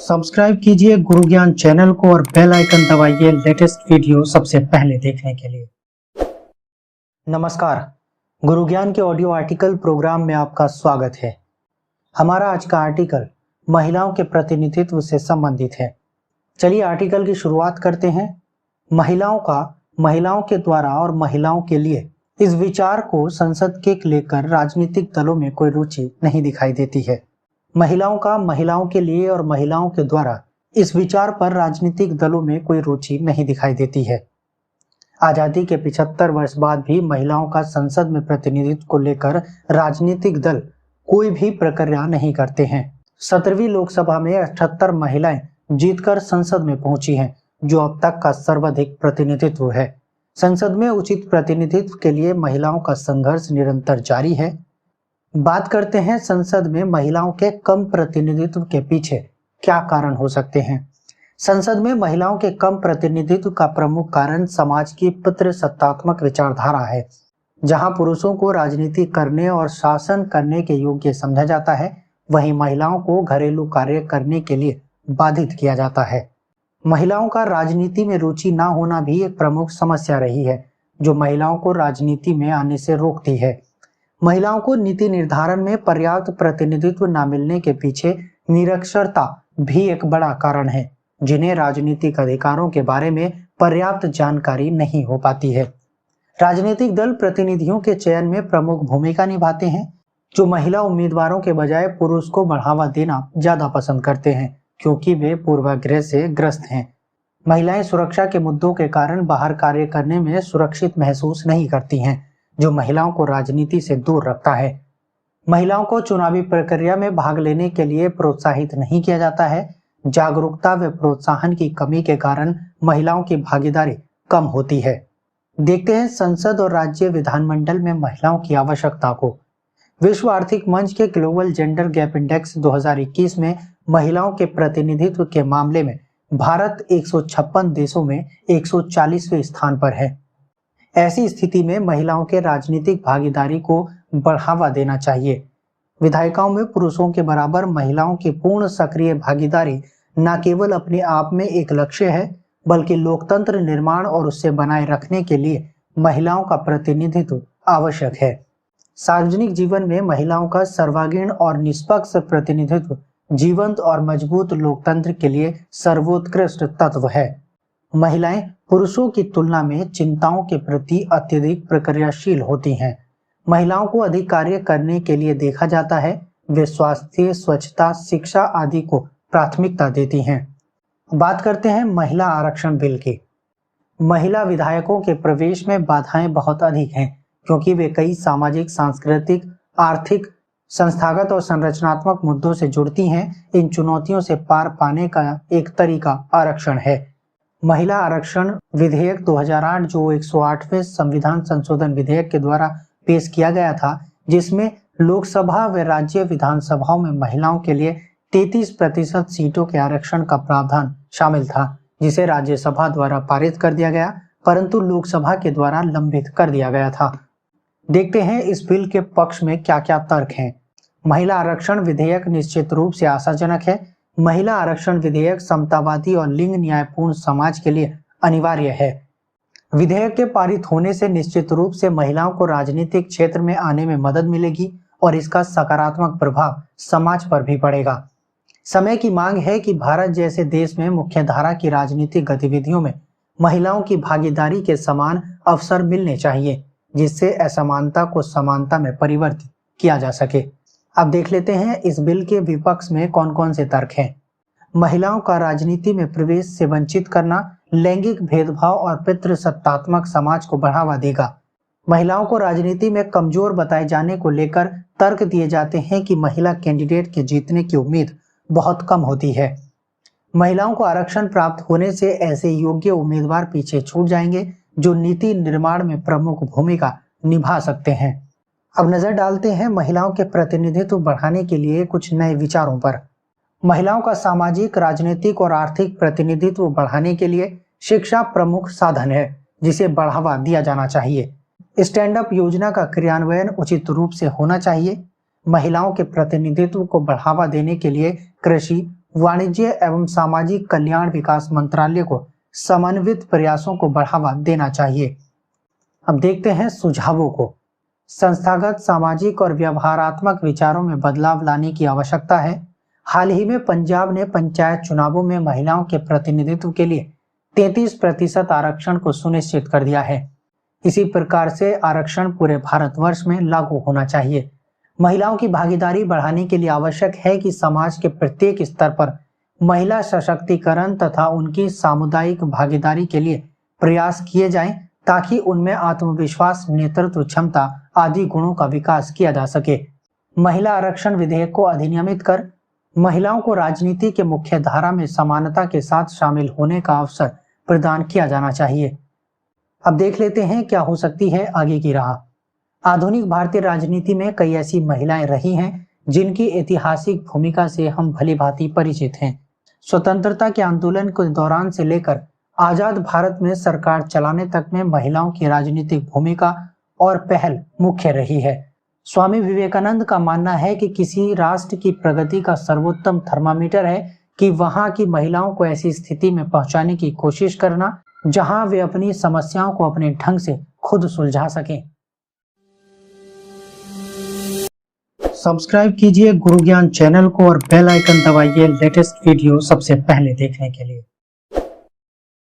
Subscribe कीजिए गुरु ज्ञान channel को और बेल आइकन दबाइए लेटेस्ट वीडियो सबसे पहले देखने के लिए। नमस्कार, गुरु ज्ञान के ऑडियो आर्टिकल प्रोग्राम में आपका स्वागत है। हमारा आज का आर्टिकल महिलाओं के प्रतिनिधित्व से संबंधित है। चलिए आर्टिकल की शुरुआत करते हैं। महिलाओं के द्वारा और महिलाओं के लिए इस विचार को संसद के लेकर राजनीतिक दलों में कोई रुचि नहीं दिखाई देती है। महिलाओं के लिए और महिलाओं के द्वारा इस विचार पर राजनीतिक दलों में कोई रुचि नहीं दिखाई देती है। आजादी के 75 वर्ष बाद भी महिलाओं का संसद में प्रतिनिधित्व को लेकर राजनीतिक दल कोई भी प्रक्रिया नहीं करते हैं। 17वीं लोकसभा में 78 महिलाएं जीतकर संसद में पहुंची हैं, जो अब तक का सर्वाधिक प्रतिनिधित्व है। संसद में उचित प्रतिनिधित्व के लिए महिलाओं का संघर्ष निरंतर जारी है। बात करते हैं संसद में महिलाओं के कम प्रतिनिधित्व के पीछे क्या कारण हो सकते हैं। संसद में महिलाओं के कम प्रतिनिधित्व का प्रमुख कारण समाज की पितृसत्तात्मक विचारधारा है, जहां पुरुषों को राजनीति करने और शासन करने के योग्य समझा जाता है, वहीं महिलाओं को घरेलू कार्य करने के लिए बाधित किया जाता है। महिलाओं का राजनीति में रुचि न होना भी एक प्रमुख समस्या रही है, जो महिलाओं को राजनीति में आने से रोकती है। महिलाओं को नीति निर्धारण में पर्याप्त प्रतिनिधित्व न मिलने के पीछे निरक्षरता भी एक बड़ा कारण है, जिन्हें राजनीतिक अधिकारों के बारे में पर्याप्त जानकारी नहीं हो पाती है। राजनीतिक दल प्रतिनिधियों के चयन में प्रमुख भूमिका निभाते हैं, जो महिला उम्मीदवारों के बजाय पुरुष को बढ़ावा देना ज्यादा पसंद करते हैं, क्योंकि वे पूर्वाग्रह से ग्रस्त हैं। महिलाएं सुरक्षा के मुद्दों के कारण बाहर कार्य करने में सुरक्षित महसूस नहीं करती हैं, जो महिलाओं को राजनीति से दूर रखता है। महिलाओं को चुनावी प्रक्रिया में भाग लेने के लिए प्रोत्साहित नहीं किया जाता है। जागरूकता व प्रोत्साहन की कमी के कारण महिलाओं की भागीदारी कम होती है। देखते हैं संसद और राज्य विधानमंडल में महिलाओं की आवश्यकता को। विश्व आर्थिक मंच के ग्लोबल जेंडर गैप इंडेक्स 2021 में महिलाओं के प्रतिनिधित्व के मामले में भारत 156 देशों में 140वें स्थान पर है। ऐसी स्थिति में महिलाओं के राजनीतिक भागीदारी को बढ़ावा देना चाहिए। विधायिकाओं में पुरुषों के बराबर महिलाओं की पूर्ण सक्रिय भागीदारी न केवल अपने आप में एक लक्ष्य है, बल्कि लोकतंत्र निर्माण और उसे बनाए रखने के लिए महिलाओं का प्रतिनिधित्व आवश्यक है। सार्वजनिक जीवन में महिलाओं का सर्वांगीण और निष्पक्ष प्रतिनिधित्व जीवंत और मजबूत लोकतंत्र के लिए सर्वोत्कृष्ट तत्व है। महिलाएं पुरुषों की तुलना में चिंताओं के प्रति अत्यधिक प्रतिक्रियाशील होती हैं। महिलाओं को अधिक कार्य करने के लिए देखा जाता है। वे स्वास्थ्य, स्वच्छता, शिक्षा आदि को प्राथमिकता देती हैं। बात करते हैं महिला आरक्षण बिल की। महिला विधायकों के प्रवेश में बाधाएं बहुत अधिक हैं, क्योंकि वे कई सामाजिक, सांस्कृतिक, आर्थिक, संस्थागत और संरचनात्मक मुद्दों से जुड़ती हैं। इन चुनौतियों से पार पाने का एक तरीका आरक्षण है। महिला आरक्षण विधेयक 2008, जो 108वें संविधान संशोधन विधेयक के द्वारा पेश किया गया था, जिसमें लोकसभा व राज्य विधानसभाओं में महिलाओं के लिए 33% सीटों के आरक्षण का प्रावधान शामिल था, जिसे राज्यसभा द्वारा पारित कर दिया गया, परंतु लोकसभा के द्वारा लंबित कर दिया गया था। देखते हैं इस बिल के पक्ष में क्या क्या तर्क हैं। महिला आरक्षण विधेयक निश्चित रूप से आशाजनक है। महिला आरक्षण विधेयक समतावादी और लिंग न्यायपूर्ण समाज के लिए अनिवार्य है। विधेयक के पारित होने से निश्चित रूप से महिलाओं को राजनीतिक क्षेत्र में आने में मदद मिलेगी और इसका सकारात्मक प्रभाव समाज पर भी पड़ेगा। समय की मांग है कि भारत जैसे देश में मुख्यधारा की राजनीतिक गतिविधियों में महिलाओं की भागीदारी के समान अवसर मिलने चाहिए, जिससे असमानता को समानता में परिवर्तित किया जा सके। अब देख लेते हैं इस बिल के विपक्ष में कौन कौन से तर्क हैं। महिलाओं का राजनीति में प्रवेश से वंचित करना लैंगिक भेदभाव और पितृसत्तात्मक समाज को बढ़ावा देगा। महिलाओं को राजनीति में कमजोर बताए जाने को लेकर तर्क दिए जाते हैं कि महिला कैंडिडेट के जीतने की उम्मीद बहुत कम होती है। महिलाओं को आरक्षण प्राप्त होने से ऐसे योग्य उम्मीदवार पीछे छूट जाएंगे, जो नीति निर्माण में प्रमुख भूमिका निभा सकते हैं। अब नजर डालते हैं महिलाओं के प्रतिनिधित्व बढ़ाने के लिए कुछ नए विचारों पर। महिलाओं का सामाजिक, राजनीतिक और आर्थिक प्रतिनिधित्व बढ़ाने के लिए शिक्षा प्रमुख साधन है, जिसे बढ़ावा दिया जाना चाहिए। स्टैंड अप योजना का क्रियान्वयन उचित रूप से होना चाहिए। महिलाओं के प्रतिनिधित्व को बढ़ावा देने के लिए कृषि, वाणिज्य एवं सामाजिक कल्याण विकास मंत्रालय को समन्वित प्रयासों को बढ़ावा देना चाहिए। अब देखते हैं सुझावों को। संस्थागत, सामाजिक और व्यवहारात्मक विचारों में बदलाव लाने की आवश्यकता है। हाल ही में पंजाब ने पंचायत चुनावों में महिलाओं के प्रतिनिधित्व के लिए 33% आरक्षण को सुनिश्चित कर दिया है। इसी प्रकार से आरक्षण पूरे भारतवर्ष में लागू होना चाहिए। महिलाओं की भागीदारी बढ़ाने के लिए आवश्यक है कि समाज के प्रत्येक स्तर पर महिला सशक्तिकरण तथा उनकी सामुदायिक भागीदारी के लिए प्रयास किए जाएं, ताकि उनमें आत्मविश्वास, नेतृत्व क्षमता आदि गुणों का विकास किया जा सके। महिला आरक्षण विधेयक को अधिनियमित कर महिलाओं को राजनीति के मुख्य धारा में समानता के साथ शामिल होने का अवसर प्रदान किया जाना चाहिए। अब देख लेते हैं क्या हो सकती है आगे की राह। आधुनिक भारतीय राजनीति में कई ऐसी महिलाएं रही हैं जिनकी ऐतिहासिक भूमिका से हम भली भांति परिचित हैं। स्वतंत्रता के आंदोलन के दौरान से लेकर आजाद भारत में सरकार चलाने तक में महिलाओं की राजनीतिक भूमिका और पहल मुख्य रही है। स्वामी विवेकानंद का मानना है कि किसी राष्ट्र की प्रगति का सर्वोत्तम थर्मामीटर है कि वहां की महिलाओं को ऐसी स्थिति में पहुंचाने की कोशिश करना जहां वे अपनी समस्याओं को अपने ढंग से खुद सुलझा सकें। सब्सक्राइब कीजिए गुरु ज्ञान चैनल को और बेल आइकन दबाइए लेटेस्ट वीडियो सबसे पहले देखने के लिए।